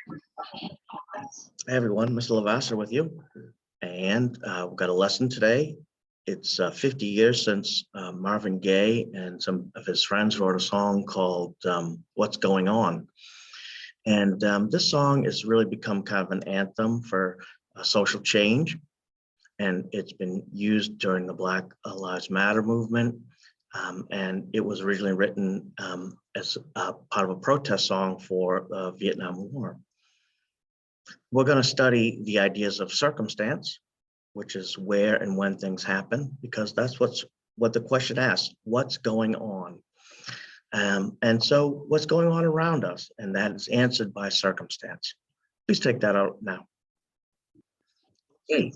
Hey everyone, Mr. Lavasser with you. And we've got a lesson today. It's 50 years since Marvin Gaye and some of his friends wrote a song called What's Going On. And this song has really become kind of an anthem for social change. And it's been used during the Black Lives Matter movement. And it was originally written as part of a protest song for the Vietnam War. We're going to study the ideas of circumstance, which is where and when things happen, because that's what the question asks, what's going on? And so what's going on around us? And that is answered by circumstance. Please take that out now. Okay,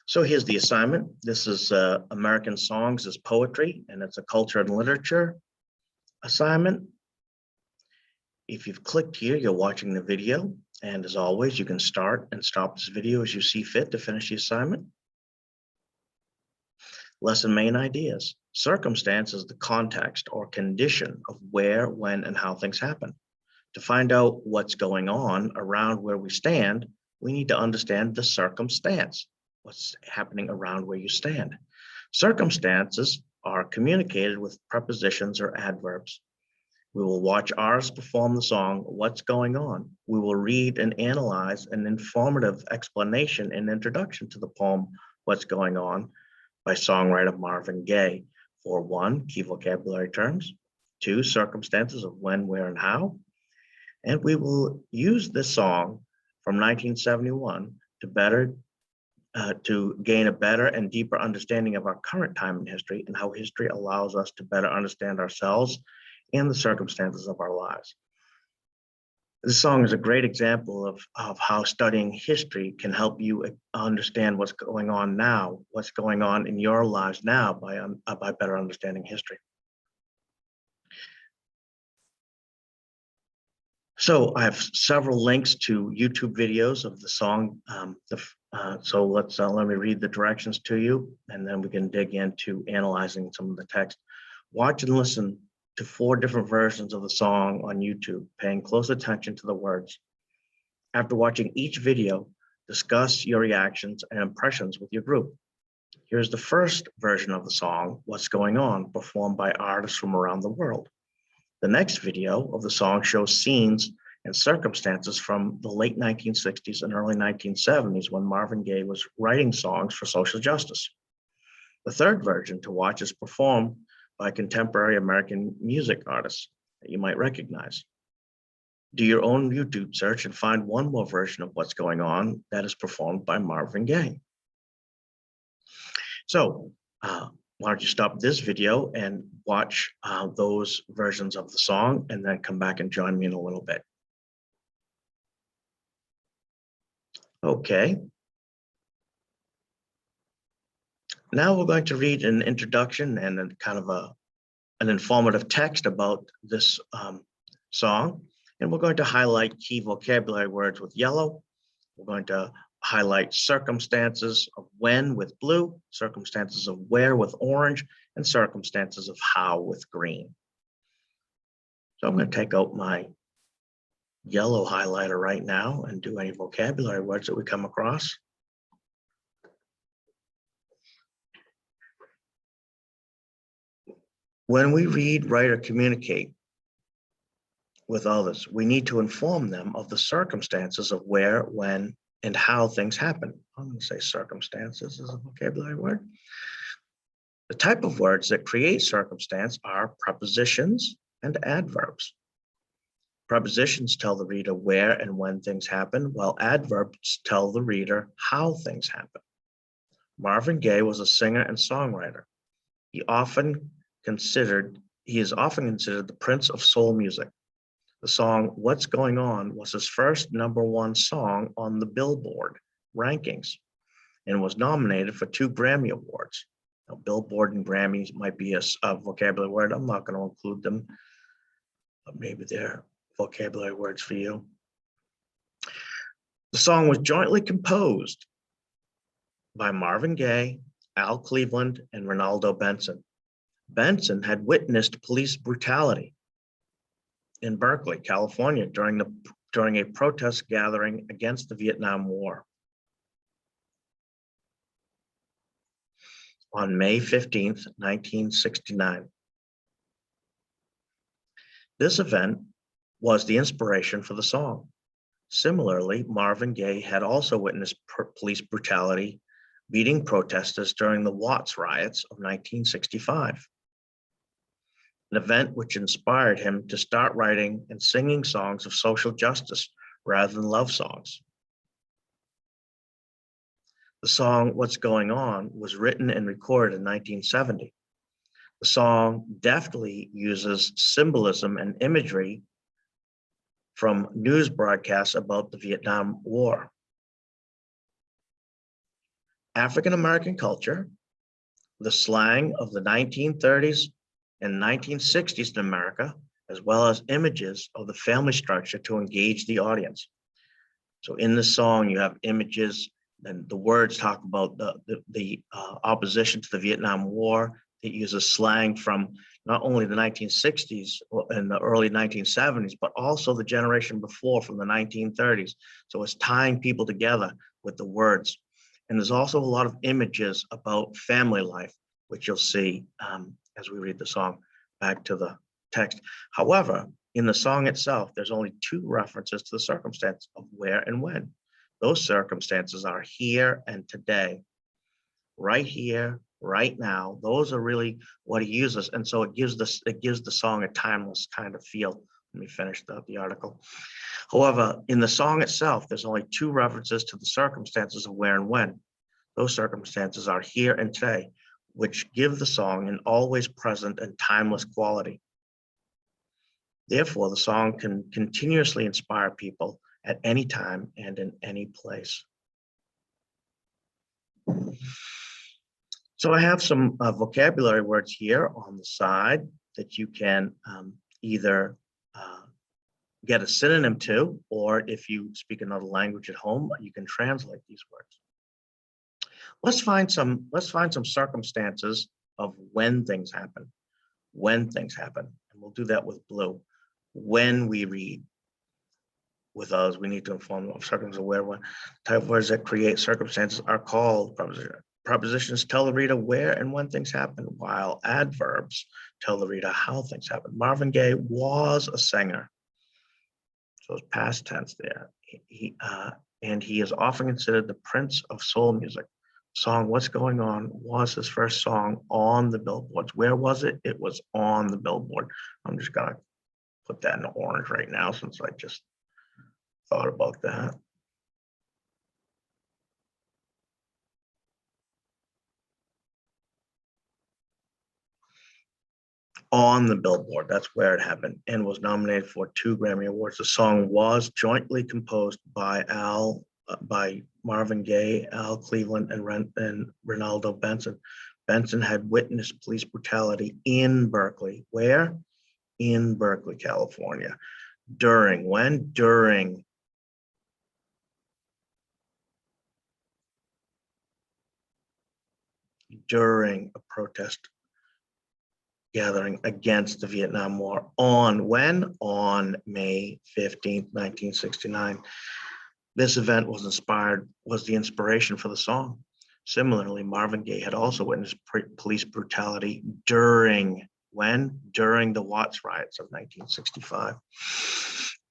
so here's the assignment. This is American Songs as Poetry, and it's a culture and literature assignment. If you've clicked here, you're watching the video. And as always, you can start and stop this video as you see fit to finish the assignment. Lesson main ideas. Circumstance is the context or condition of where, when, and how things happen. To find out what's going on around where we stand, we need to understand the circumstance, what's happening around where you stand. Circumstances are communicated with prepositions or adverbs. We will watch artists perform the song, What's Going On? We will read and analyze an informative explanation and introduction to the poem, What's Going On? By songwriter Marvin Gaye. For 1, key vocabulary terms. 2, circumstances of when, where, and how. And we will use this song from 1971 to gain a better and deeper understanding of our current time in history and how history allows us to better understand ourselves and the circumstances of our lives. This song is a great example of how studying history can help you understand what's going on now, what's going on in your lives now by better understanding history. So I have several links to YouTube videos of the song. So let me read the directions to you, and then we can dig into analyzing some of the text. Watch and listen to 4 different versions of the song on YouTube, paying close attention to the words. After watching each video, discuss your reactions and impressions with your group. Here's the first version of the song, What's Going On, performed by artists from around the world. The next video of the song shows scenes and circumstances from the late 1960s and early 1970s when Marvin Gaye was writing songs for social justice. The third version to watch is performed by contemporary American music artists that you might recognize. Do your own YouTube search and find one more version of What's Going On that is performed by Marvin Gaye. So why don't you stop this video and watch those versions of the song and then come back and join me in a little bit. Okay. Now we're going to read an introduction and a kind of an informative text about this song. And we're going to highlight key vocabulary words with yellow. We're going to highlight circumstances of when with blue, circumstances of where with orange, and circumstances of how with green. So I'm going to take out my yellow highlighter right now and do any vocabulary words that we come across. When we read, write, or communicate with others, we need to inform them of the circumstances of where, when, and how things happen. I'm going to say circumstances as a vocabulary word. The type of words that create circumstance are prepositions and adverbs. Prepositions tell the reader where and when things happen, while adverbs tell the reader how things happen. Marvin Gaye was a singer and songwriter. He is often considered the prince of soul music. The song What's Going On was his first #1 song on the Billboard rankings and was nominated for 2 Grammy Awards. Now, Billboard and Grammys might be a vocabulary word. I'm not going to include them, but maybe they're vocabulary words for you. The song was jointly composed by Marvin Gaye, Al Cleveland, and Ronaldo Benson. Benson had witnessed police brutality in Berkeley, California during the during a protest gathering against the Vietnam War. On May 15th, 1969. This event was the inspiration for the song. Similarly, Marvin Gaye had also witnessed police brutality, beating protesters during the Watts riots of 1965, an event which inspired him to start writing and singing songs of social justice rather than love songs. The song What's Going On was written and recorded in 1970. The song deftly uses symbolism and imagery from news broadcasts about the Vietnam War. African American culture, the slang of the 1930s and 1960s in America, as well as images of the family structure to engage the audience. So in the song, you have images, and the words talk about the opposition to the Vietnam War. It uses slang from not only the 1960s and the early 1970s, but also the generation before from the 1930s. So it's tying people together with the words. And there's also a lot of images about family life, which you'll see as we read the song back to the text. However, in the song itself, there's only 2 references to the circumstance of where and when. Those circumstances are here and today, right here, right now. Those are really what he uses. And so it gives the song a timeless kind of feel. Let me finish the article. However, in the song itself, there's only 2 references to the circumstances of where and when. Those circumstances are here and today, which give the song an always present and timeless quality. Therefore, the song can continuously inspire people at any time and in any place. So I have some vocabulary words here on the side that you can either get a synonym to, or if you speak another language at home, you can translate these words. Let's find some circumstances of when things happen. When things happen, and we'll do that with blue. When we read. With us, we need to inform them of circumstances of where, when. Type of words that create circumstances are called prepositions. Prepositions tell the reader where and when things happen, while adverbs tell the reader how things happen. Marvin Gaye was a singer, so it's past tense there. And he is often considered the prince of soul music. Song What's Going On was his first song on the billboards. Where was it? It was on the billboard. I'm just gonna put that in orange right now since I just thought about that. On the billboard, that's where it happened, and was nominated for 2 Grammy Awards. The song was jointly composed by Marvin Gaye, Al Cleveland, and Ronaldo Benson. Benson had witnessed police brutality in Berkeley. Where? In Berkeley, California. During, when? During a protest gathering against the Vietnam War. On when? On May 15th, 1969. This event was the inspiration for the song. Similarly, Marvin Gaye had also witnessed police brutality during, when? During the Watts riots of 1965,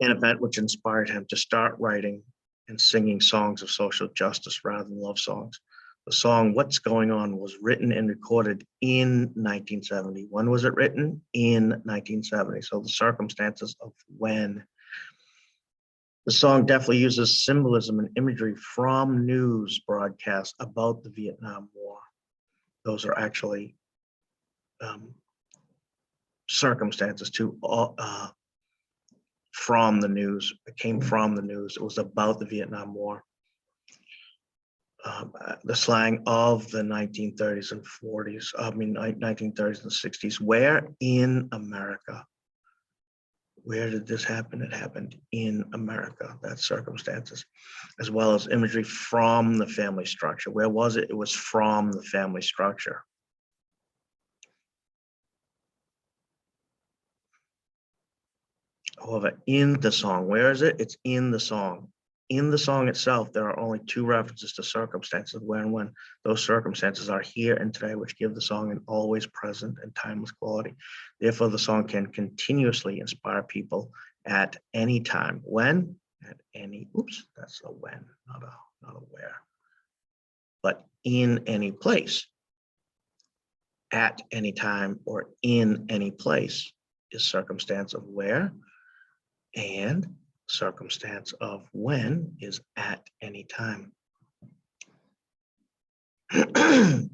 an event which inspired him to start writing and singing songs of social justice rather than love songs. The song What's Going On was written and recorded in 1970. When was it written? In 1970. So the circumstances of when. The song definitely uses symbolism and imagery from news broadcasts about the Vietnam War. Those are actually circumstances from the news. It came from the news. It was about the Vietnam War. The slang of the 1930s and 40s, 1930s and 60s. Where? In America. Where did this happen? It happened in America. That's circumstances, as well as imagery from the family structure. Where was it? It was from the family structure. However, in the song, where is it? It's in the song. In the song itself, there are only two references to circumstances, where and when. Those circumstances are here and today, which give the song an always present and timeless quality. Therefore, the song can continuously inspire people at any time. When? At any, oops, that's a when, not a where. But in any place. At any time or in any place is circumstance of where, and circumstance of when is at any time. And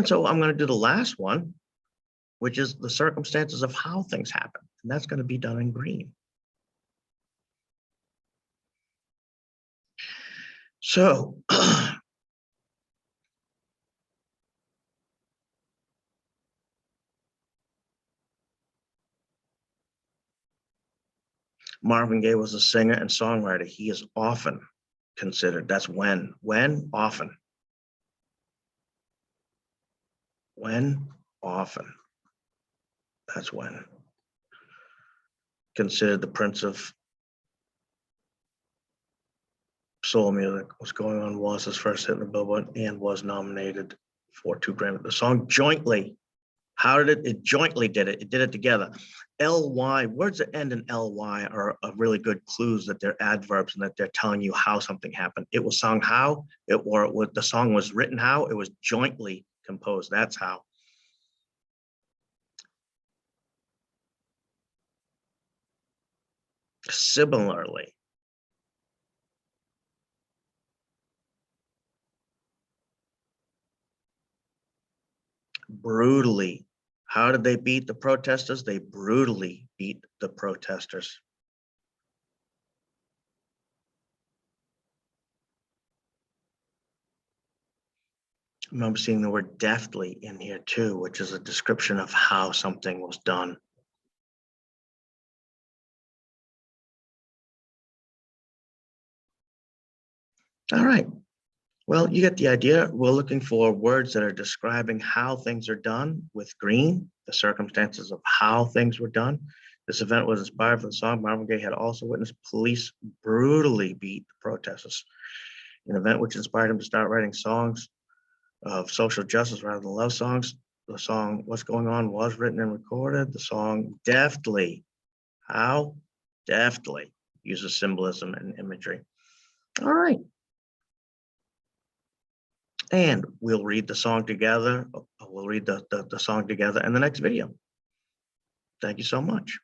so I'm going to do the last one, which is the circumstances of how things happen. And that's going to be done in green. So Marvin Gaye was a singer and songwriter. He is often considered, that's when, often. When, often. That's when. Considered the prince of soul music. What's Going On was his first hit in the Billboard and was nominated for 2 Grammys. The song jointly, how did it? It jointly did it. It did it together. Ly, words that end in ly are really good clues that they're adverbs and that they're telling you how something happened. It was sung how, the song was written how, it was jointly composed. That's how. Similarly, brutally. How did they beat the protesters? They brutally beat the protesters. I remember seeing the word deftly in here too, which is a description of how something was done. All right. Well, you get the idea. We're looking for words that are describing how things are done with green, the circumstances of how things were done. This event was inspired from the song Marvin Gaye had also witnessed police brutally beat the protesters, an event which inspired him to start writing songs of social justice rather than love songs. The song What's Going On was written and recorded. The song deftly, how? Deftly uses symbolism and imagery. All right. And we'll read the song together. We'll read the song together in the next video. Thank you so much.